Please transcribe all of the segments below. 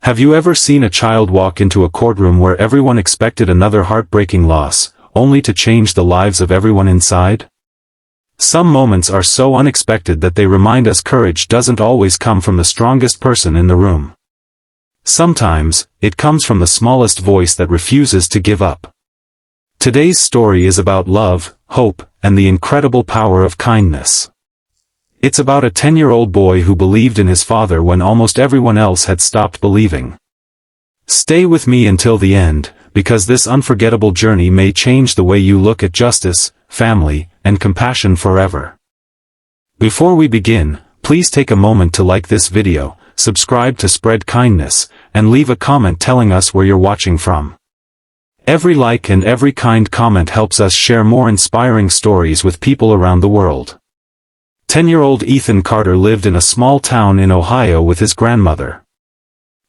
Have you ever seen a child walk into a courtroom where everyone expected another heartbreaking loss, only to change the lives of everyone inside? Some moments are so unexpected that they remind us courage doesn't always come from the strongest person in the room. Sometimes, it comes from the smallest voice that refuses to give up. Today's story is about love, hope, and the incredible power of kindness. It's about a 10-year-old boy who believed in his father when almost everyone else had stopped believing. Stay with me until the end, because this unforgettable journey may change the way you look at justice, family, and compassion forever. Before we begin, please take a moment to like this video, subscribe to spread kindness, and leave a comment telling us where you're watching from. Every like and every kind comment helps us share more inspiring stories with people around the world. 10-year-old Ethan Carter lived in a small town in Ohio with his grandmother.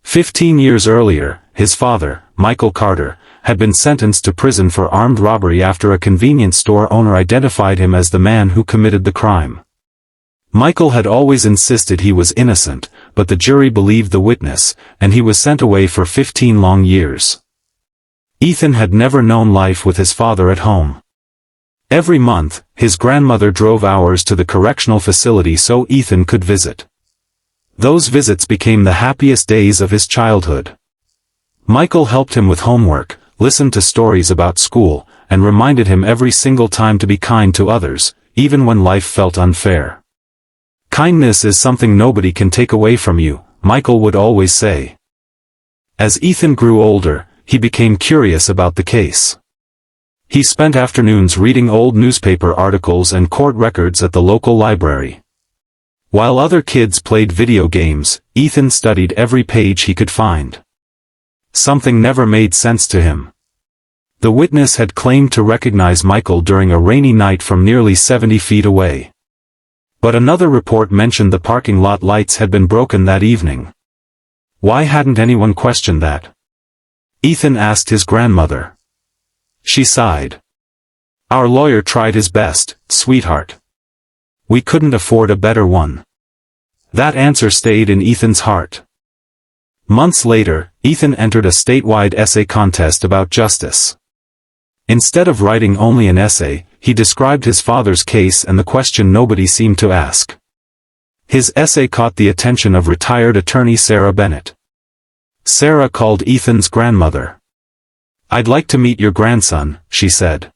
15 years earlier, his father, Michael Carter, had been sentenced to prison for armed robbery after a convenience store owner identified him as the man who committed the crime. Michael had always insisted he was innocent, but the jury believed the witness, and he was sent away for 15 long years. Ethan had never known life with his father at home. Every month, his grandmother drove hours to the correctional facility so Ethan could visit. Those visits became the happiest days of his childhood. Michael helped him with homework, listened to stories about school, and reminded him every single time to be kind to others, even when life felt unfair. Kindness is something nobody can take away from you, Michael would always say. As Ethan grew older, he became curious about the case. He spent afternoons reading old newspaper articles and court records at the local library. While other kids played video games, Ethan studied every page he could find. Something never made sense to him. The witness had claimed to recognize Michael during a rainy night from nearly 70 feet away. But another report mentioned the parking lot lights had been broken that evening. Why hadn't anyone questioned that? Ethan asked his grandmother. She sighed. Our lawyer tried his best, sweetheart. We couldn't afford a better one. That answer stayed in Ethan's heart. Months later, Ethan entered a statewide essay contest about justice. Instead of writing only an essay, he described his father's case and the question nobody seemed to ask. His essay caught the attention of retired attorney Sarah Bennett. Sarah called Ethan's grandmother. I'd like to meet your grandson, she said.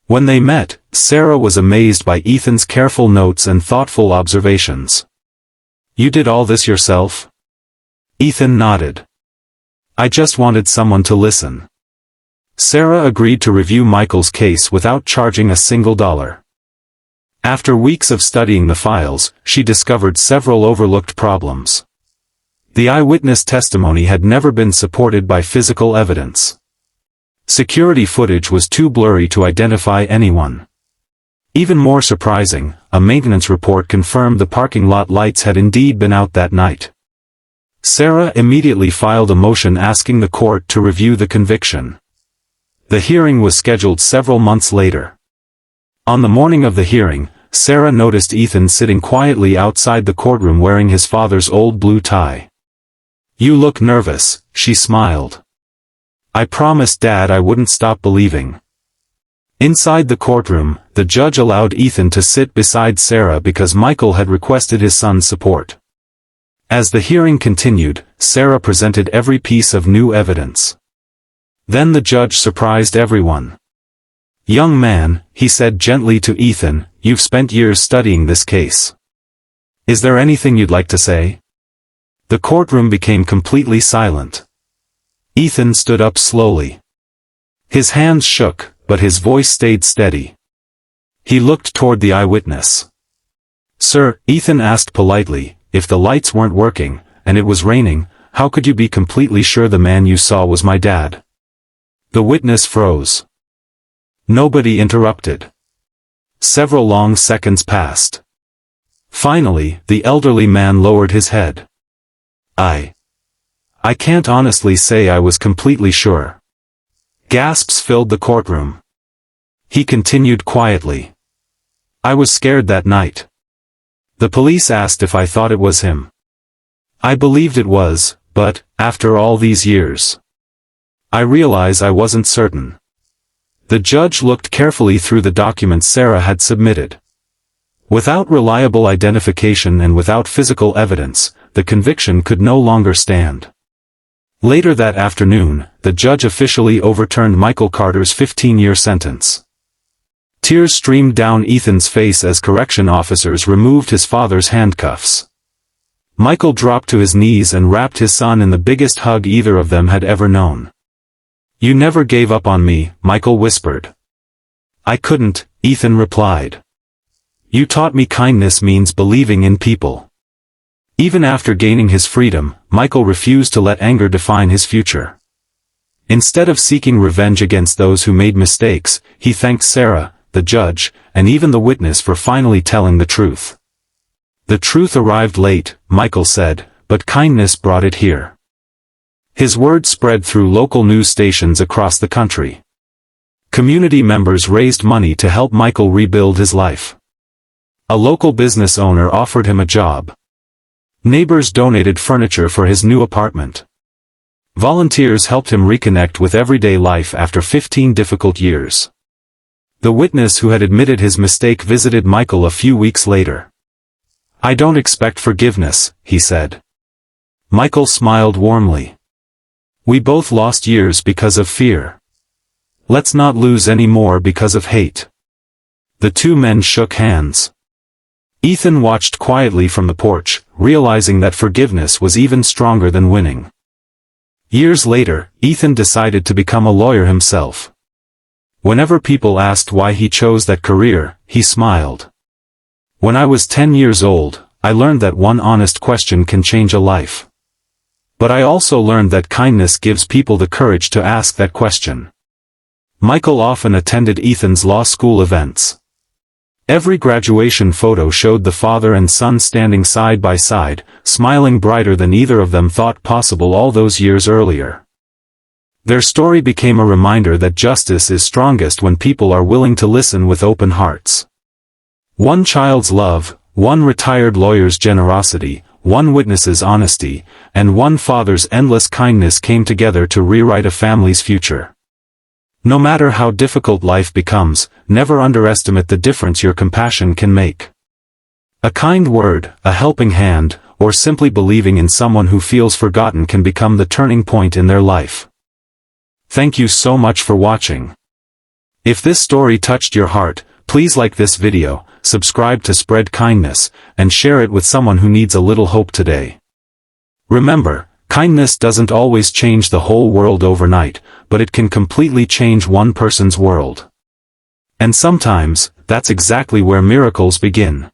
When they met, Sarah was amazed by Ethan's careful notes and thoughtful observations. You did all this yourself? Ethan nodded. I just wanted someone to listen. Sarah agreed to review Michael's case without charging a single dollar. After weeks of studying the files, she discovered several overlooked problems. The eyewitness testimony had never been supported by physical evidence. Security footage was too blurry to identify anyone. Even more surprising, a maintenance report confirmed the parking lot lights had indeed been out that night. Sarah immediately filed a motion asking the court to review the conviction. The hearing was scheduled several months later. On the morning of the hearing, Sarah noticed Ethan sitting quietly outside the courtroom wearing his father's old blue tie. You look nervous, she smiled. I promised Dad I wouldn't stop believing. Inside the courtroom, the judge allowed Ethan to sit beside Sarah because Michael had requested his son's support. As the hearing continued, Sarah presented every piece of new evidence. Then the judge surprised everyone. Young man, he said gently to Ethan, you've spent years studying this case. Is there anything you'd like to say? The courtroom became completely silent. Ethan stood up slowly. His hands shook, but his voice stayed steady. He looked toward the eyewitness. Sir, Ethan asked politely, if the lights weren't working, and it was raining, how could you be completely sure the man you saw was my dad? The witness froze. Nobody interrupted. Several long seconds passed. Finally, the elderly man lowered his head. I can't honestly say I was completely sure. Gasps filled the courtroom. He continued quietly. I was scared that night. The police asked if I thought it was him. I believed it was, but, After all these years. I realize I wasn't certain. The judge looked carefully through the documents Sarah had submitted. Without reliable identification and without physical evidence, the conviction could no longer stand. Later that afternoon, the judge officially overturned Michael Carter's 15-year sentence. Tears streamed down Ethan's face as correction officers removed his father's handcuffs. Michael dropped to his knees and wrapped his son in the biggest hug either of them had ever known. "You never gave up on me," Michael whispered. "I couldn't," Ethan replied. "You taught me kindness means believing in people." Even after gaining his freedom, Michael refused to let anger define his future. Instead of seeking revenge against those who made mistakes, he thanked Sarah, the judge, and even the witness for finally telling the truth. "The truth arrived late," Michael said, "but kindness brought it here." His words spread through local news stations across the country. Community members raised money to help Michael rebuild his life. A local business owner offered him a job. Neighbors donated furniture for his new apartment. Volunteers helped him reconnect with everyday life after 15 difficult years. The witness who had admitted his mistake visited Michael a few weeks later. "I don't expect forgiveness," he said. Michael smiled warmly. "We both lost years because of fear. Let's not lose any more because of hate." The two men shook hands. Ethan watched quietly from the porch, realizing that forgiveness was even stronger than winning. Years later, Ethan decided to become a lawyer himself. Whenever people asked why he chose that career, he smiled. "When I was 10 years old, I learned that one honest question can change a life. But I also learned that kindness gives people the courage to ask that question." Michael often attended Ethan's law school events. Every graduation photo showed the father and son standing side by side, smiling brighter than either of them thought possible all those years earlier. Their story became a reminder that justice is strongest when people are willing to listen with open hearts. One child's love, one retired lawyer's generosity, one witness's honesty, and one father's endless kindness came together to rewrite a family's future. No matter how difficult life becomes, never underestimate the difference your compassion can make. A kind word, a helping hand, or simply believing in someone who feels forgotten can become the turning point in their life. Thank you so much for watching. If this story touched your heart, please like this video, subscribe to spread kindness, and share it with someone who needs a little hope today. Remember, kindness doesn't always change the whole world overnight, but it can completely change one person's world. And sometimes, that's exactly where miracles begin.